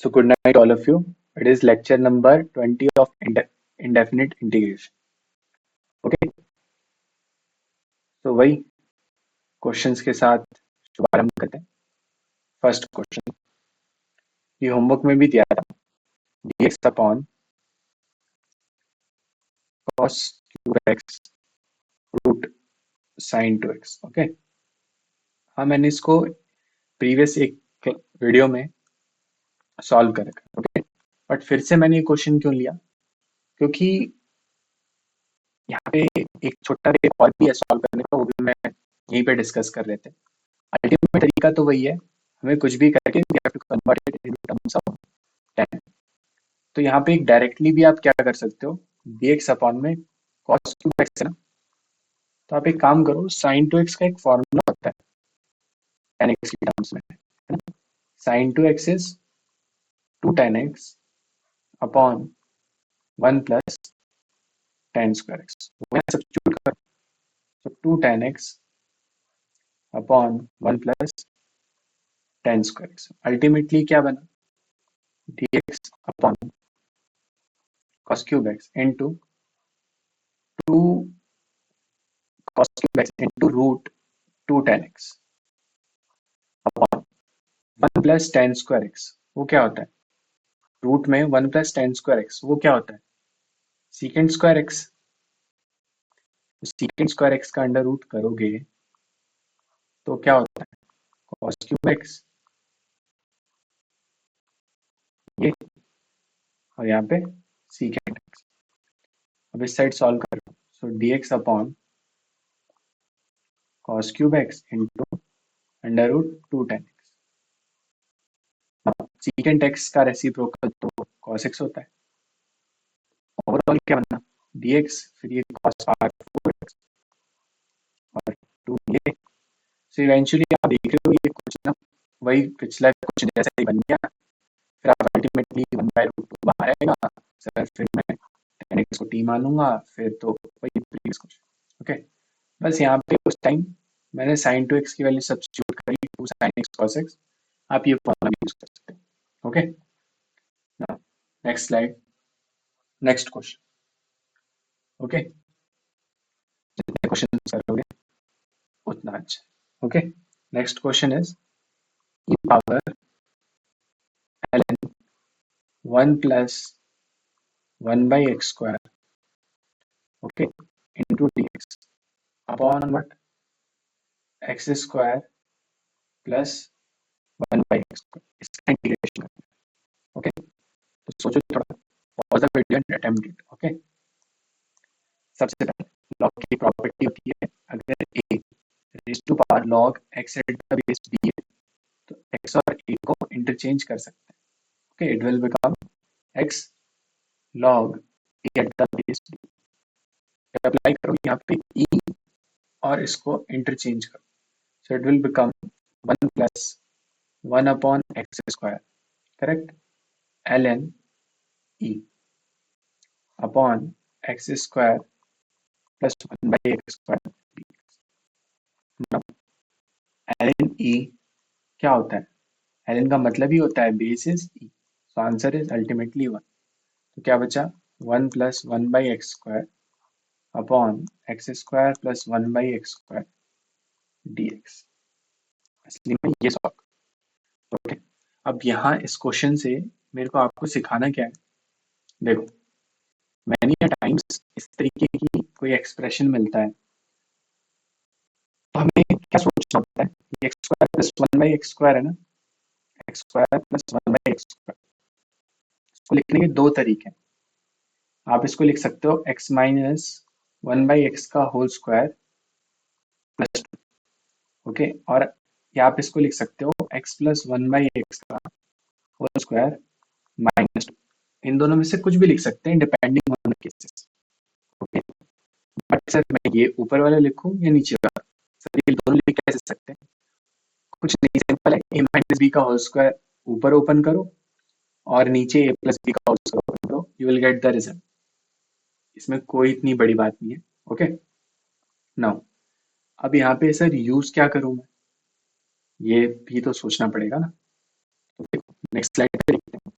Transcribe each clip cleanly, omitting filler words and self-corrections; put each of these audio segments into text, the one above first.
So good night, all of you. It is lecture number 20 of indefinite integration. Okay, तो वही questions के साथ शुभारंभ करते हैं. फर्स्ट क्वेश्चन ये होमवर्क में भी दिया था. dx upon cos cube x root sin 2x. Okay, हाँ मैंने इसको प्रीवियस एक वीडियो में सॉल्व कर रखा. ओके, बट फिर से मैंने ये क्वेश्चन क्यों लिया, क्योंकि यहाँ पे एक छोटा वे और भी है सॉल्व करने का, वो भी मैं यहीं पे डिस्कस कर रहे थे. अल्टीमेट तरीका तो वही है, हमें कुछ भी करके we have to convert it into terms of tan. तो यहाँ पे एक डायरेक्टली भी आप क्या कर सकते हो, dx अपॉन में cos क्यूब x है ना, तो आप एक काम करो, sin 2x का एक फॉर्मूला होता है tan x की टर्म्स में, है ना. sin 2x is 2 tan x upon 1 plus tan square x. वो यहाँ सब्स्टिट्यूट करो, तो 2 tan x upon 1 plus tan square x. Ultimately क्या बना, dx upon cos cube x into 2 cos cube x into root 2 tan x upon 1 plus tan square x. वो क्या होता है, रूट में 1 प्लस tan स्क्वायर x, वो क्या होता है, secant square x. Secant square x का अंडर रूट करोगे तो क्या होता है, cos क्यूब x ये, और यहाँ पे सीकेंड x. अब इस साइड सॉल्व करो, so dx upon cos cube x into under root 2 tan x. Secant x का रेसिप्रोकल तो cos x होता है. ओवरऑल क्या बनना, dx फिर ये cos r4x और 2 ये. सो इवेंचुअली आप देख रहे हो ये कुछ ना वही पिछला कुछ जैसा ही बन गया. फिर आप अल्टीमेटली 1/√2 बाहर आएगा, सर फिर मैं tan x को t मानूंगा, फिर तो वही प्रीवियस क्वेश्चन. ओके, बस यहाँ पे उस टाइम मैंने sin 2x की वैल्यू सब्स्टिट्यूट करी, 2 sin x cos x. आप ये फॉर्मूला भी यूज कर सकते हैं. Okay, next slide, next question. Okay, जितने क्वेश्चन करोगे उतना अच्छा. Okay, next question is e power ln 1 plus 1/x square, okay, into dx upon what, x square plus 1/x square. इसका इंटीग्रेशन. ओके, तो सोचो थोड़ा, pause the video and attempt it. Okay, सबसे पहले लॉग की प्रॉपर्टी होती है, अगर a raise to power log x at the base b है तो x और a को इंटरचेंज कर सकते हैं. Okay, it will become x log a eight the base b. Apply करो यहाँ पे e और इसको इंटरचेंज करो, so it will become 1 plus 1 upon x square, correct, ln e upon x square plus 1/x square dx. ln e क्या होता है, ln का मतलब ही होता है base is e, so answer is ultimately 1. तो क्या बचा, 1 plus 1/x square upon x square plus 1/x square dx. असली में ये सॉल्व. ओके, अब यहाँ इस क्वेश्चन से मेरे को आपको सिखाना क्या है, देखो मैनी टाइम्स इस तरीके की कोई एक्सप्रेशन मिलता है तो हमें क्या सोचना होता है, x square plus 1/x square है ना, x square plus 1/x square. इसको लिखने के दो तरीके हैं. आप इसको लिख सकते हो x माइनस 1/x का होल स्क्वायर प्लस 2. ओके, और या आप इसको लिख सकते हो x प्लस 1/x का होल स्क्वायर माइनस 2. इन दोनों में से कुछ भी लिख सकते हैं depending on the cases. Okay, but sir मैं ये ऊपर वाला लिखूं या नीचे वाला, सर ये दोनों लिख कैसे सकते हैं, कुछ नहीं, सिंपल है, a माइनस बी का होल स्क्वायर ऊपर ओपन करो और नीचे a प्लस बी का होल स्क्वायर ओपन करो, you will get the result. इसमें कोई इतनी बड़ी बात नहीं है. ओके, नाउ अब यहाँ पे सर यूज क्या करूँ मैं, ये भी तो सोचना पड़ेगा ना. तो नेक्स्ट स्लाइड पे देखते हैं.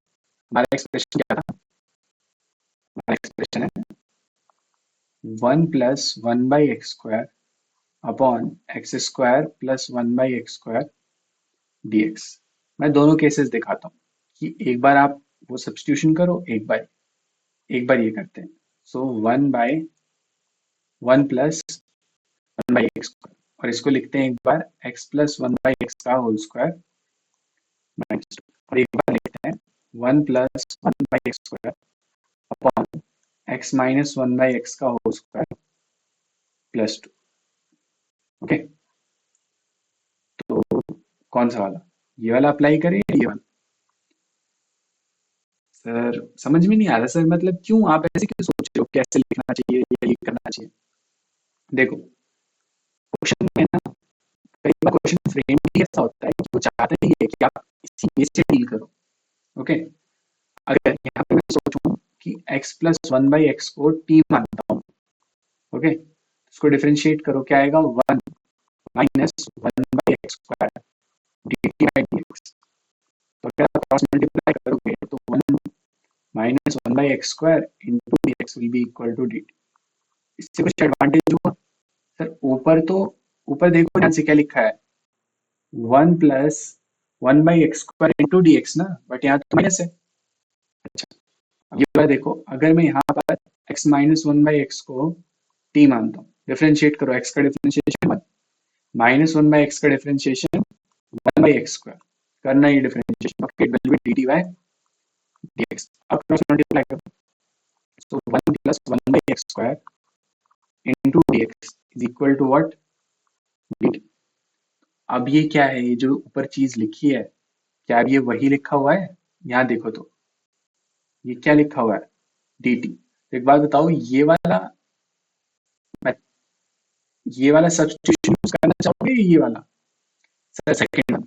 हमारा एक्सप्रेशन क्या था? हमारा एक्सप्रेशन है 1 + 1/x² upon x² + 1/x² dx। मैं दोनों केसेस दिखाता हूँ कि एक बार आप वो सब्स्टिट्यूशन करो, एक बार ये करते हैं। सो 1/1 + 1/x² और इसको लिखते हैं एक बार x + 1/x का होल स्क्वायर माइनस 2, और एक बार लिखते हैं 1 + 1/x² अपॉन x - 1/x का होल स्क्वायर +2। ओके, तो कौन सा वाला, ये वाला अप्लाई करें या ये वाला? सर समझ में नहीं आ रहा सर, मतलब क्यों आप ऐसे क्यों सोच रहे हो, कैसे लिखना चाहिए या ये करना चाहिए? देखो, क्वेश्चन में ना कई बार क्वेश्चन फ्रेम भी ऐसा होता है कि वो चाहते ही है कि आप इसी बेस से डील करो। ओके, अगर यहाँ पे मैं सोचूं कि x + 1/x को t मानता हूँ, ओके, इसको डिफरेंशिएट करो, क्या आएगा? 1 - 1/x² dt/dx। तो अगर आप क्रॉस मल्टीप्लाई करोगे तो 1 - 1/x² into dx will be equal to dt। इससे कुछ एडवांटेज हुआ सर? ऊपर देखो ध्यान से क्या लिखा है, 1 + 1/x² इंटू dx ना, बट यहाँ तो माइनस है। अच्छा, अब ये वाला देखो, अगर मैं यहाँ पर x - 1/x को t मानता हूँ, डिफरेंशिएट करो, x का डिफरेंशिएशन 1 - 1/x का डिफरेंशिएशन 1/x², करना ये differentiation, okay, it will B dt/dx। अब क्रॉस मल्टीप्लाई करो, so 1 + 1/x² into dx is equal to what? dt। अब ये क्या है, ये जो ऊपर चीज लिखी है, क्या अब ये वही लिखा हुआ है? यहाँ देखो तो ये क्या लिखा हुआ है, dt। तो एक बात बताओ, ये वाला सब्स्टिट्यूशन यूज करना चाहोगे या ये वाला? Sir second one.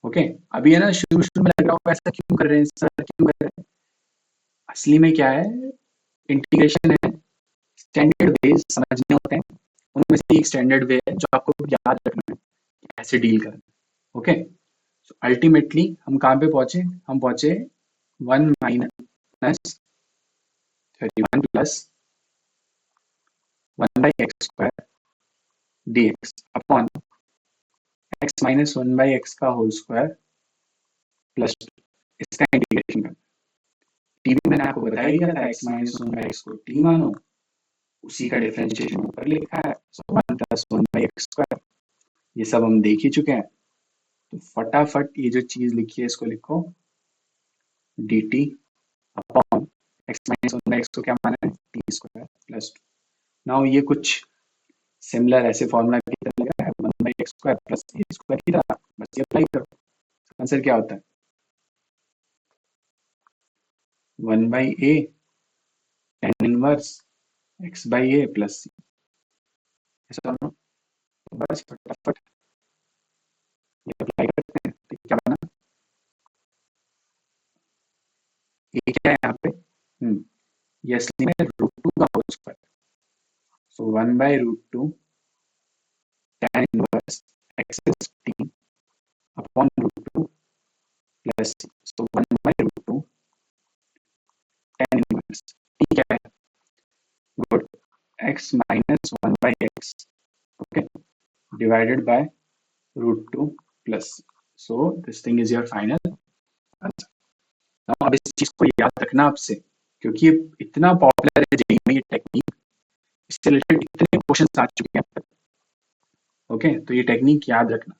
ओके, अभी है ना, शुरू शुरू में लग रहा होगा ऐसा क्यों कर रहे हैं सर, क्यों कर रहे हैं? असली में क्या है, इंटीग्रेशन है, स्टैंडर्ड वेज समझने होते हैं, उनमें से एक स्टैंडर्ड वे है जो आपको याद रखना है कि कैसे डील करना है। ओके, सो अल्टीमेटली हम कहाँ पे पहुंचे? हम पहुंचे 1 - 31 + 1/x² dx upon x - 1/x का होल स्क्वायर +2। इसका इंटीग्रेशन करना। टी भी मैंने आपको बताया दिया था, x - 1/x को t मानो, उसी का डिफरेंशिएशन ऊपर लिखा है, सो 1 + 1/x²। ये सब हम देख ही चुके हैं, तो फटाफट ये जो चीज लिखी है इसको लिखो, dt अपॉन x - 1/x को क्या माना है, t² +2। नाउ ये कुछ सिमिलर ऐसे फॉर्मूला की तरह लग रहा है, 1/x² + a² की तरह, बस ये अप्लाई करो, आंसर क्या होता है? 1/a tan inverse x/a + c। ऐसा दोनों, बस फटाफट ये अप्लाई करते हैं, तो क्या बना, ये क्या है यहाँ पे, ये असली में √2 का whole square, so 1/√2 tan inverse x is t upon √2 plus c, so 1/√2 tan inverse t क्या है, good, x - 1/x, okay, divided by √2 plus c, so this thing is your final answer। Now अब इस चीज को याद रखना आपसे, क्योंकि ये इतना पॉपुलर है जेईई में, ये टेक्निक, इससे रिलेटेड इतने क्वेश्चन आ चुके हैं। ओके, तो ये टेक्निक याद रखना,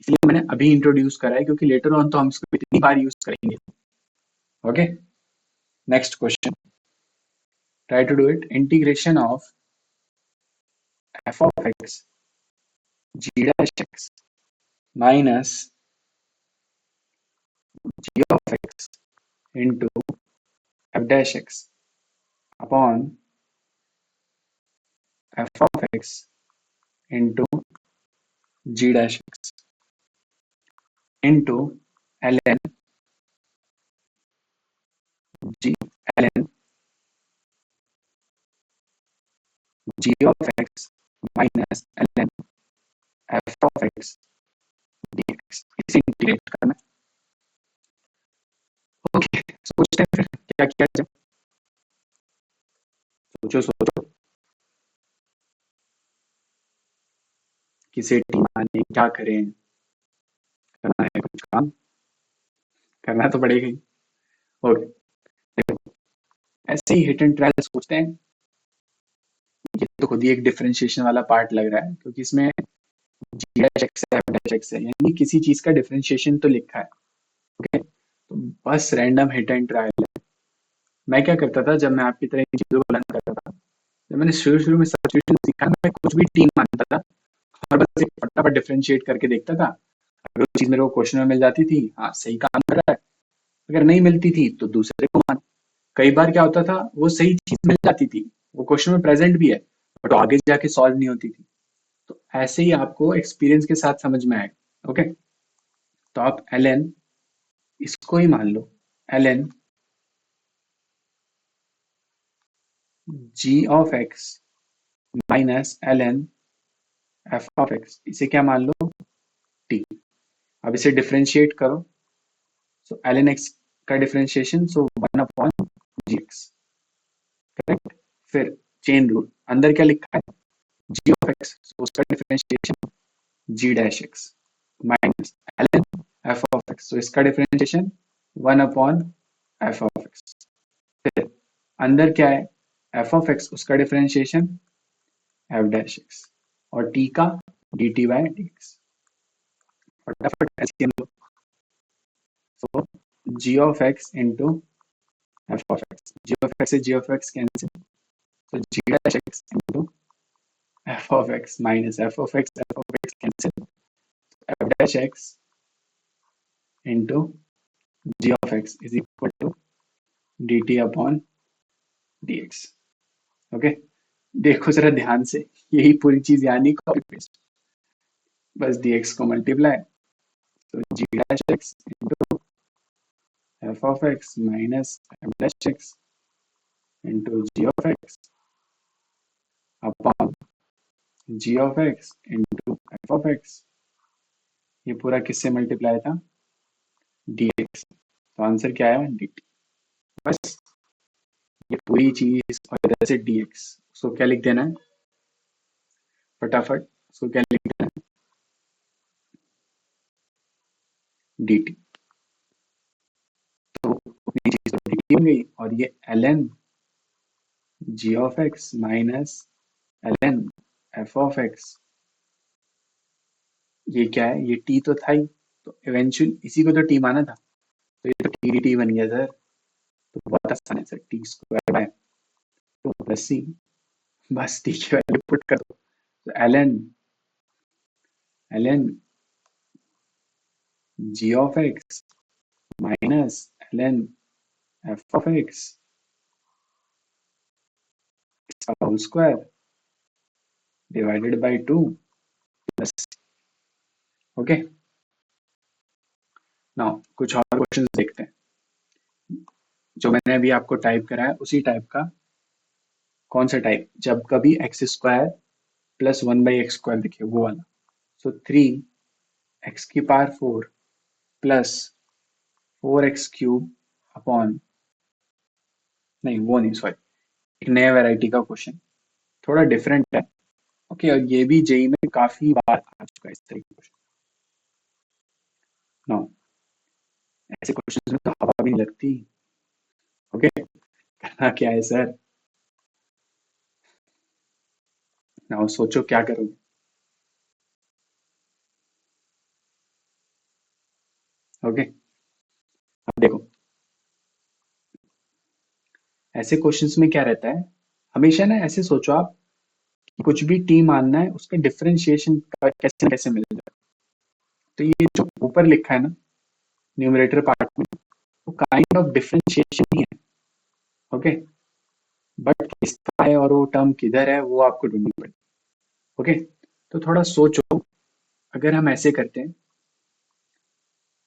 इसलिए मैंने अभी इंट्रोड्यूस करा है, क्योंकि लेटर ऑन तो हम इसको इतनी बार यूज करेंगे। Okay, next question, try to do it. Integration of f of x g dash x minus g of x into f dash x upon f of x into g dash x into ln g ln g of x minus ln f of x dx, इसे integrate करना। Okay, सोचते हैं फिर क्या किया जाए। सोचो सोचो, किसे टीम आने, क्या करें, करना है कुछ काम, करना तो पड़ेगा ही। और देखो, ऐसे ही हिट एंड ट्रायल सोचते हैं। ये तो खुद ही एक डिफरेंशिएशन वाला पार्ट लग रहा है, क्योंकि इसमें जी डैश एक्स है, एफ डैश एक्स है, यानी किसी चीज का डिफरेंशिएशन तो लिखा है। ओके, तो बस रैंडम हिट एंड ट्रायल है। मैं क्या करता था जब मैं आपकी तरह इन चीजों को लर्न करता था, जब मैंने शुरू शुरू में सब्स्टिट्यूशन सीखा, मैं कुछ भी टीम मानता था और बस एक फटाफट डिफरेंशिएट करके देखता था। अगर वो चीज मेरे को क्वेश्चन में मिल जाती थी, हाँ सही काम कर रहा है। अगर नहीं मिलती थी तो दूसरे को मान। कई बार क्या होता था, वो सही चीज मिल जाती थी, वो क्वेश्चन में प्रेजेंट भी है, बट आगे जाके सॉल्व नहीं होती थी। तो ऐसे ही आपको एक्सपीरियंस के साथ समझ में आएगा। ओके, तो आप एल एन, इसको ही मान लो, l n g of x minus l n f of x, इसे क्या मान लो, टी। अब इसे डिफरेंशिएट करो, सो एल एन एक्स का differentiation, so one upon g x, correct. फिर चेन रूल, अंदर क्या लिखा है, जी ऑफ एक्स, सो उसका differentiation g dash x minus l n f of x, तो इसका differentiation one upon f of x. फिर अंदर क्या है, एफ ऑफ एक्स, उसका डिफरेंशिएशन एफ डैश एक्स, और टी का d t by d x. फटाफट एलसीएम लो, so g of x into f of x, g of x से जी ऑफ एक्स कैंसिल, तो g dash x into f of x minus f of x cancel, f dash x into g of x is equal to d t upon d x. Okay, देखो जरा ध्यान से, यही पूरी चीज यानी copy paste, बस डी एक्स को मल्टीप्लाई, तो g dash x into f of x minus f dash x into g of x upon g of x into f of x, ये पूरा किससे मल्टीप्लाई था, डी एक्स, तो answer क्या आया, डी टी। बस ये पूरी चीज, और इधर से डी एक्स, उसको क्या लिख देना है, फटाफट उसको क्या लिख देना है, डी टी। तो अपनी चीज तो डी टी बन गई, और ये l n g of x minus l n f of x, ये क्या है, ये टी तो था ही, तो इवेंचुअली इसी को तो टी माना था, तो ये तो टी डी टी बन गया सर। तो बहुत आसान है sir, t square by two plus c, बस टी की वैल्यू पुट कर दो, तो l n g of x minus l n f of x का whole square divided by two plus. Okay, now कुछ और क्वेश्चंस देखते हैं, जो मैंने अभी आपको टाइप करा है उसी टाइप का। कौन सा टाइप, जब कभी x square plus one by x square दिखे, वो वाला। सो थ्री एक्स की power four plus four x cube upon, नहीं वो नहीं, सॉरी, एक नया वैरायटी का क्वेश्चन, थोड़ा डिफरेंट है। ओके, और ये भी जेई में काफी बार आ चुका है इस तरह का क्वेश्चन। नो, ऐसे क्वेश्चन में तो हवा भी नहीं लगती। ओके, करना क्या है सर, नाउ सोचो क्या करोगे। ओके, अब देखो, ऐसे क्वेश्चंस में क्या रहता है, हमेशा ना ऐसे सोचो आप, कुछ भी टी मानना है, उसका डिफरेंशिएशन कैसे कैसे मिल जाए। तो ये जो ऊपर लिखा है ना, न्यूमरेटर पार्ट में, वो काइंड ऑफ डिफरेंशिएशन ही है। ओके, बट किसका है और वो टर्म किधर है, वो आपको ढूंढनी पड़ेगी। ओके, तो थोड़ा सोचो, अगर हम ऐसे करते हैं,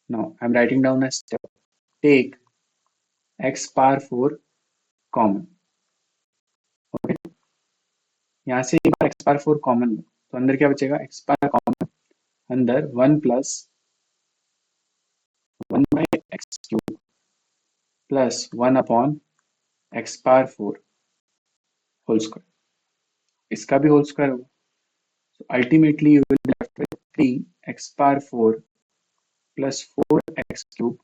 now I am writing down a step, take x power four common. Okay, यहाँ से एक बार एक्स पावर फोर कॉमन लो, तो अंदर क्या बचेगा, एक्स पावर कॉमन, अंदर one plus one by x cube plus 1/x⁴ whole square, इसका भी होल स्क्वायर होगा। So ultimately you will be left with 3x⁴ plus 4x³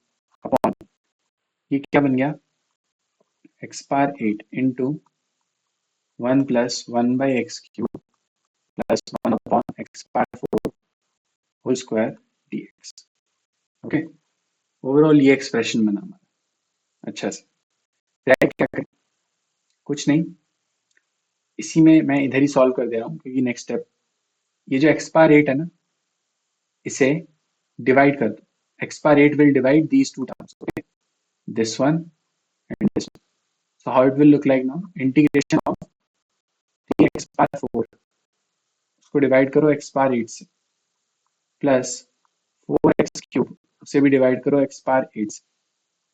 upon, ये क्या बन गया, x⁴ into 1 plus 1/x³ plus 1/x⁴ whole square dx। Okay, overall ये expression बना हमारा। अच्छा से क्या करें, कुछ नहीं, इसी में मैं इधर ही सॉल्व कर दे रहा हूँ क्योंकि नेक्स्ट स्टेप, ये जो x⁴ है ना, इसे डिवाइड कर दो। x⁴ will divide these two terms, okay, this one and this one. So how it will look like now, integration of 3x⁴ उसको डिवाइड करो x⁴ से, प्लस 4x³ उसे भी डिवाइड करो x⁴ से,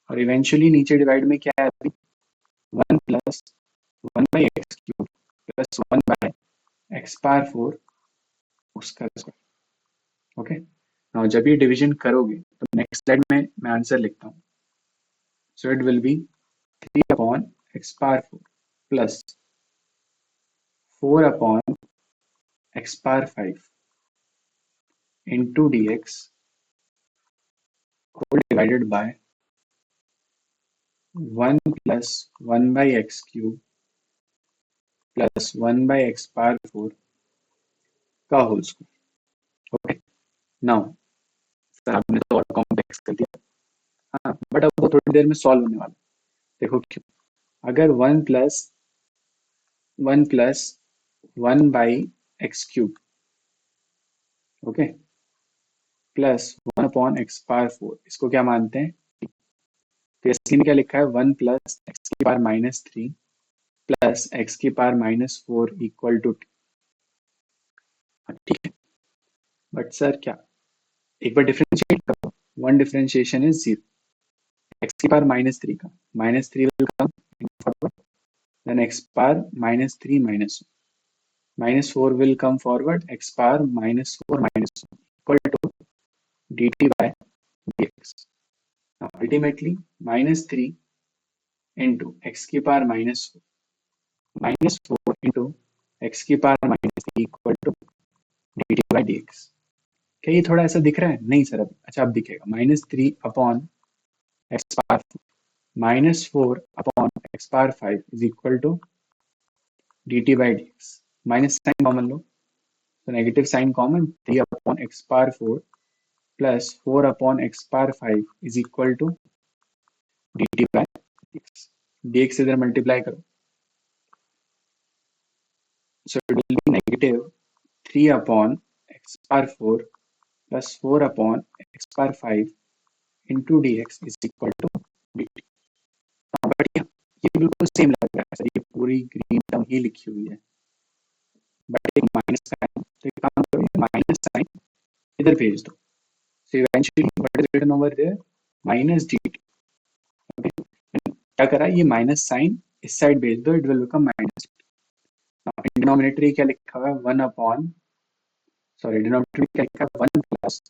और इवेंचुअली नीचे डिवाइड में क्या है अभी, 1 प्लस 1/x³ प्लस 1/x⁴ उसका स्क्वायर। ओके, नाउ जब ये डिवीजन करोगे तो नेक्स्ट स्लाइड में मैं आंसर लिखता हूँ। सो it will B 3/x⁴ plus 4/x⁵ into dx whole divided by 1 plus 1/x³ plus 1/x⁴ का whole square. Okay, now sir आपने तो और कॉम्प्लेक्स कर दिया, हाँ बट अब वो थोड़ी देर में सॉल्व होने वाला। देखो क्यों, अगर 1 plus 1/x³, okay, plus 1/x⁴, इसको क्या मानते हैं, तो इसके में क्या लिखा है, 1 plus x⁻³ plus x⁻⁴ equal to t। ठीक है, बट सर क्या, एक बार डिफरेंशिएट करो, 1 डिफरेंशिएशन इज 0, x⁻³ का -3 will come forward, then x⁻³ -4 will come forward, x⁻⁴ equal to dt by dx. Now ultimately -3 into x⁻⁻⁴ -4 into x⁻⁻³ equal to dt by dx। क्या ये थोड़ा ऐसा दिख रहा है, नहीं सर अब, अच्छा अब दिखेगा, -3/x⁴ -4/x⁵ is equal to dt by dx। Minus sign common लो, तो negative sign common, 3/x⁴ plus 4/x⁵ is equal to dt by dx। dx इधर मल्टीप्लाई करो, so it will be negative 3/x⁴ plus 4/x⁵ into dx is equal to dt। बढ़िया, ये बिल्कुल same लग रहा है सर, ये पूरी ग्रीन टर्म ही लिखी हुई है, बट एक माइनस साइन, तो एक काम करो, माइनस साइन इधर भेज दो, so eventually what is written over there, minus dt। okay, क्या करा, ये माइनस साइन इस साइड भेज दो, it will become minus. Denominator क्या लिखा हुआ है, 1 सॉरी डिनोमिनेटर क्या लिखा है, 1 plus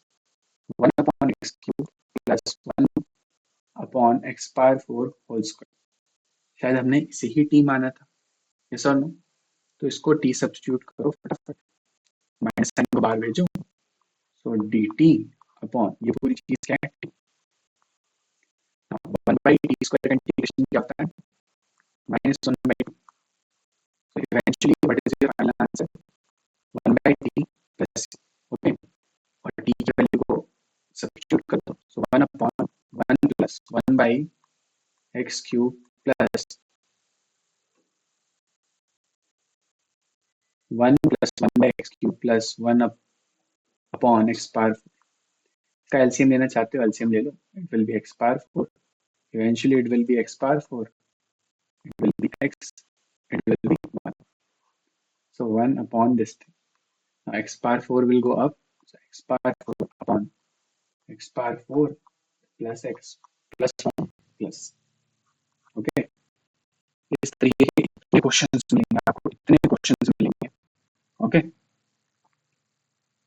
1/x³ plus 1/x⁴ whole square. शायद हमने इसे ही टी माना था, यस और नो, तो इसको टी सब्स्टिट्यूट करो फटाफट, माइनस साइन को बाहर भेजो, सो dt अपॉन ये पूरी चीज क्या है, 1/t² का इंटीग्रेशन क्या होता है, -1/2। So eventually what is your final answer, 1/t plus, okay, और t की वैल्यू को सब्स्टिट्यूट कर दो, so 1/1 plus 1/x³ plus 1 plus 1/x³ plus 1/x⁴। इसका एलसीएम लेना चाहते हो, एलसीएम ले लो, it will be x⁴, eventually it will be x⁴, it will be x, it will be 1, so 1 upon this thing। now x⁴ will go up, so x⁴ upon x⁴ plus x plus 1 plus, okay, इस तरीके के इतने questions मिलेंगे आपको, इतने questions मिलेंगे। Okay,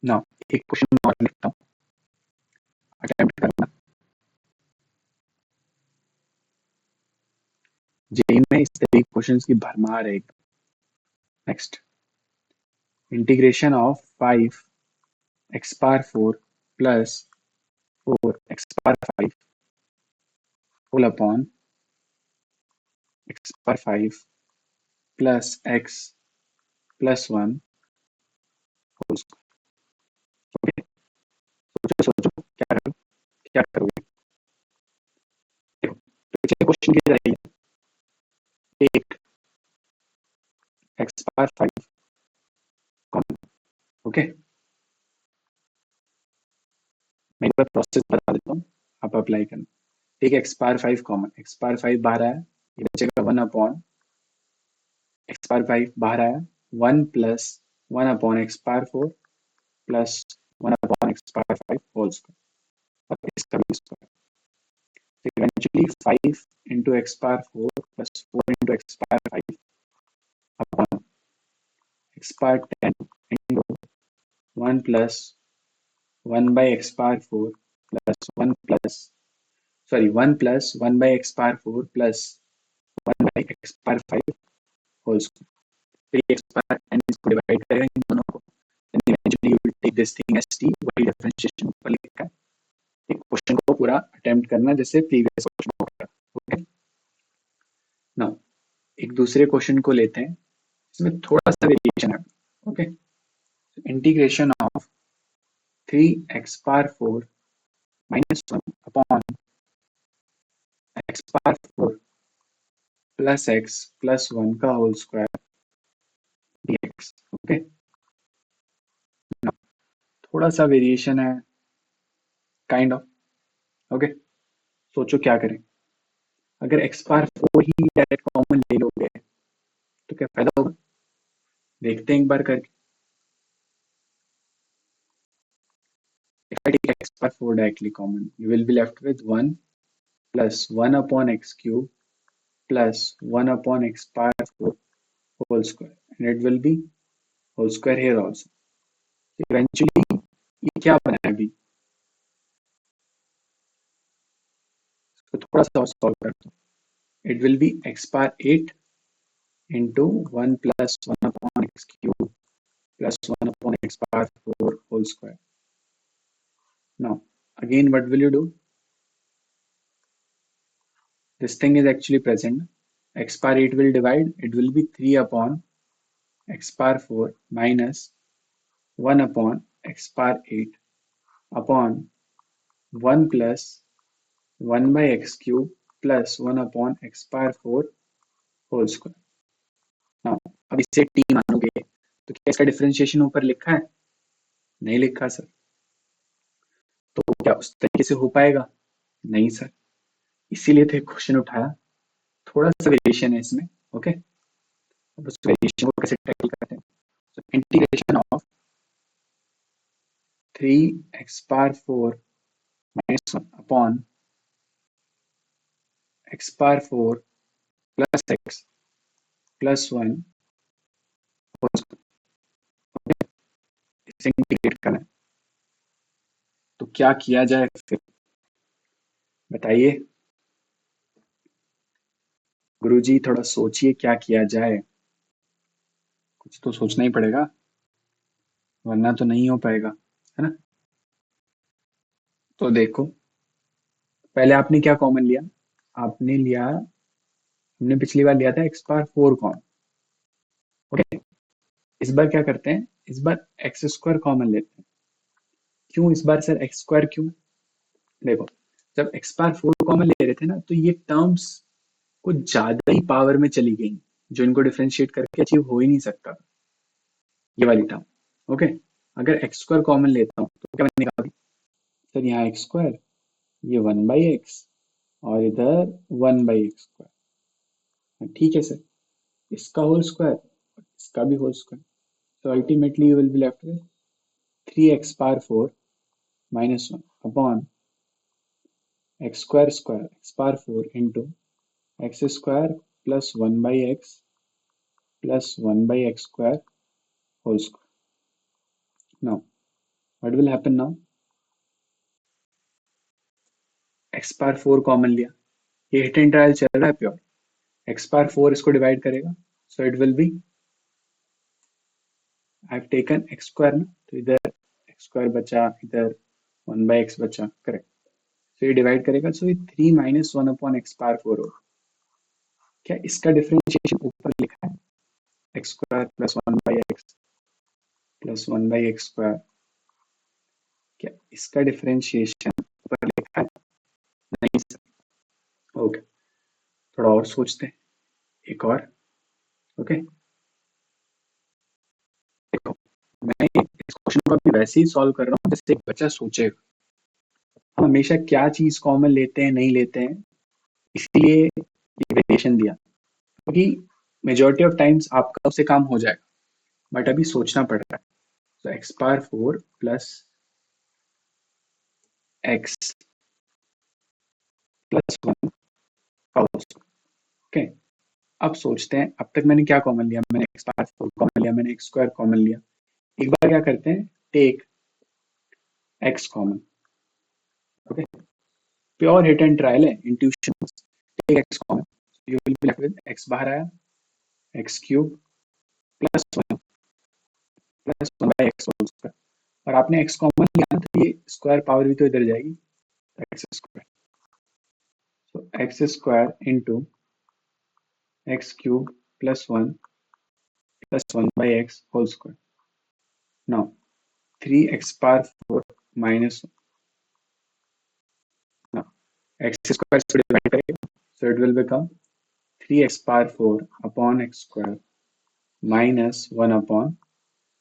now एक question और लिखता हूँ, अटेम्प्ट करना। जेई में इस तरह के क्वेश्चंस की भरमार है। Next, integration of 5x power 4 plus 4x power 5 whole upon x power 5 plus x plus 1 whole square. सोचो सोचो, क्या करोगे? देखो, पिछले क्वेश्चन की तरह ही take x power 5 common. Okay, मैं एक बार प्रोसेस बता देता हूँ, आप अप्लाई करना। ठीक है, x power 5 common, x power 5 बाहर आया, ये बचेगा 1 अपॉन एक्स पावर 5 बाहर आया, 1 plus 1 upon x power 4 plus 1 upon x power 5 whole square, और इसका भी square. Eventually 5 into x power 4 plus 4 into x power 5 upon x power 10 into 1 plus 1 by x power 4 plus 1 plus, sorry 1 plus 1 by x power 4 plus 1 by x power 5 whole square. फिर x power 10 इसको divide करेगा इन दोनों को, then eventually you will take this thing as t, वही differentiation ऊपर लिखा है। एक क्वेश्चन को पूरा अटेम्प्ट करना जैसे प्रीवियस क्वेश्चन को करा। ओके, नाउ एक दूसरे क्वेश्चन को लेते हैं, इसमें थोड़ा सा वेरिएशन है। Okay, integration of 3x power 4 minus 1 upon x power 4 plus x plus 1 का होल स्क्वायर dx। ओके, थोड़ा सा वेरिएशन है, काइंड ऑफ। ओके, सोचो क्या करें। अगर x पावर 4 ही डायरेक्ट कॉमन ले लोगे तो क्या फायदा होगा? देखते हैं एक बार करके। If I take x power 4 directly common, you will be left with 1 plus 1 upon x cube plus 1 upon x power 4 whole square, and it will be whole square here also. So eventually ये क्या बना अभी, इसको थोड़ा सा solve करते हैं। It will be x power 8 into 1 plus 1 upon x cube plus 1 upon x power 4 whole square. Now again what will you do? This thing is actually present. X power 8 will divide, it will be 3 upon x power 4 minus 1 upon x power 8 upon 1 plus 1 by x cube plus 1 upon x power 4 whole square. Now अब इसे t मानोगे तो क्या इसका differentiation ऊपर लिखा है? नहीं लिखा सर। तो क्या उस तरीके से हो पाएगा? नहीं सर, इसीलिए तो एक क्वेश्चन उठाया, थोड़ा सा वेरिएशन है इसमें। ओके, अब उस वेरिएशन को कैसे टैकल करते हैं? so, integration of 3x power 4 minus 1 upon x power 4 plus x plus 1 whole square, इसे इंटीग्रेट करना है। तो क्या किया जाए फिर, बताइए गुरुजी, थोड़ा सोचिए क्या किया जाए। कुछ तो सोचना ही पड़ेगा, वरना तो नहीं हो पाएगा, है ना। तो देखो, पहले आपने क्या कॉमन लिया? आपने लिया, हमने पिछली बार लिया था एक्स पावर 4 कॉमन। ओके, इस बार क्या करते हैं, इस बार एक्स स्क्वायर कॉमन लेते हैं। क्यों इस बार सर एक्स स्क्वायर क्यों? देखो, जब एक्स पावर 4 कॉमन ले रहे थे ना, तो ये टर्म्स कुछ ज्यादा ही पावर में चली गई, जो इनको डिफरेंशिएट करके अचीव हो ही नहीं सकता, ये वाली टर्म। ओके, अगर एक्स स्क्वायर कॉमन लेता हूँ तो क्या बनेगा अभी? सर यहाँ एक्स स्क्वायर, ये 1/x और इधर 1/x स्क्वायर। ठीक है सर, इसका होल स्क्वायर, इसका भी whole square. So ultimately you will be left with 3x power 4 minus 1 upon x square square x power 4 into x square plus 1 by x plus 1 by x square whole square. Now what will happen now? x power 4 common लिया, ये hit and trial चल रहा है pure, x power 4 इसको divide करेगा, सो it will B, I have taken x square ना, तो इधर x स्क्वायर बचा, इधर 1/x बचा, करेक्ट। तो ये डिवाइड करेगा, सो ये 3 माइनस 1 अपॉन एक्स पावर 4 होगा। क्या इसका डिफरेंशिएशन ऊपर लिखा है, x square plus 1/x plus 1/x square, क्या इसका डिफरेंशिएशन ऊपर लिखा है? नहीं सर। ओके, थोड़ा और सोचते हैं, एक और। ओके, देखो मैं इस क्वेश्चन को अभी वैसे ही सॉल्व कर रहा हूँ जैसे एक बच्चा सोचेगा। हम हमेशा क्या चीज कॉमन लेते हैं नहीं लेते हैं, इसलिए ये वेरिएशन दिया, क्योंकि मेजोरिटी ऑफ टाइम्स आपका उससे काम हो जाएगा, बट अभी सोचना पड़ रहा है। तो x power 4 plus x plus 1 okay. अब सोचते हैं, अब तक मैंने क्या कॉमन लिया, मैंने एक्स पावर 4 कॉमन लिया, मैंने एक्स स्क्वायर कॉमन लिया। एक बार क्या करते हैं, take x common. Okay, pure hit and trial है, intuition. Take x common, you will be left with x बाहर आया, x cube plus 1 plus 1/x whole square. और आपने एक्स कॉमन लिया ना, तो ये स्क्वायर पावर भी तो इधर जाएगी, x square. So x square into x cube plus 1 plus 1/x whole square. Now 3x power 4 minus, now x square is divided करेगा, so it will become 3x power 4 upon x square minus 1 upon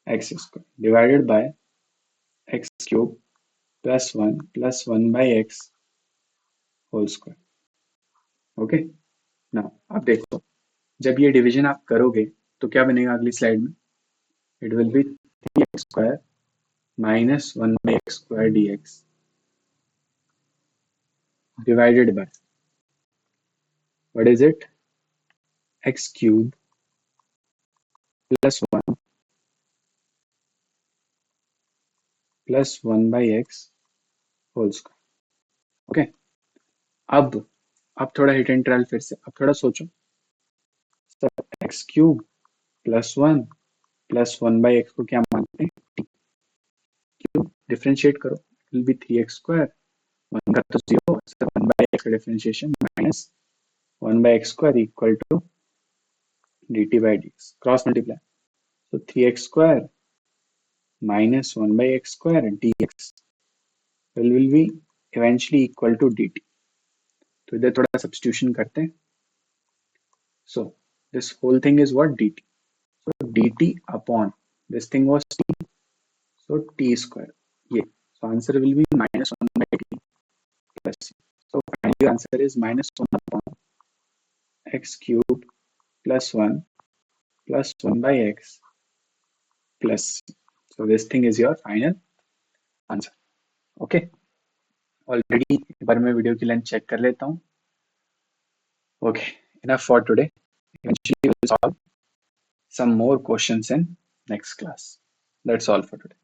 x square divided by x cube plus 1 plus 1 by x whole square. Okay, now आप देखो, जब ये division आप करोगे तो क्या बनेगा अगली स्लाइड में, it will be 3x square minus 1/x square dx divided by, what is it, x cube plus 1 plus 1 by x whole square. Okay, अब थोड़ा हिट एंड ट्रायल, फिर से अब थोड़ा सोचो, sir x cube plus 1 plus 1/x को क्या मानते हैं, क्यूब, डिफरेंशिएट करो, it will be 3x square, 1 का तो 0, 1/x का differentiation minus 1/x square equal to dt by dx, cross multiply, तो 3x स्क्वायर minus 1/x square dx will be eventually equal to dt। तो इधर थोड़ा सब्स्टिट्यूशन करते हैं, so this whole thing is what, dt, so dt upon this thing was t, so t square, ये, so answer will be minus 1 by t plus c, so finally answer is minus 1 upon x cube plus 1 plus 1 by x plus c, so this thing is your final answer। okay, already एक बार मैं video की length check कर लेता हूँ। okay, enough for today, eventually we'll solve some more questions in next class, that's all for today।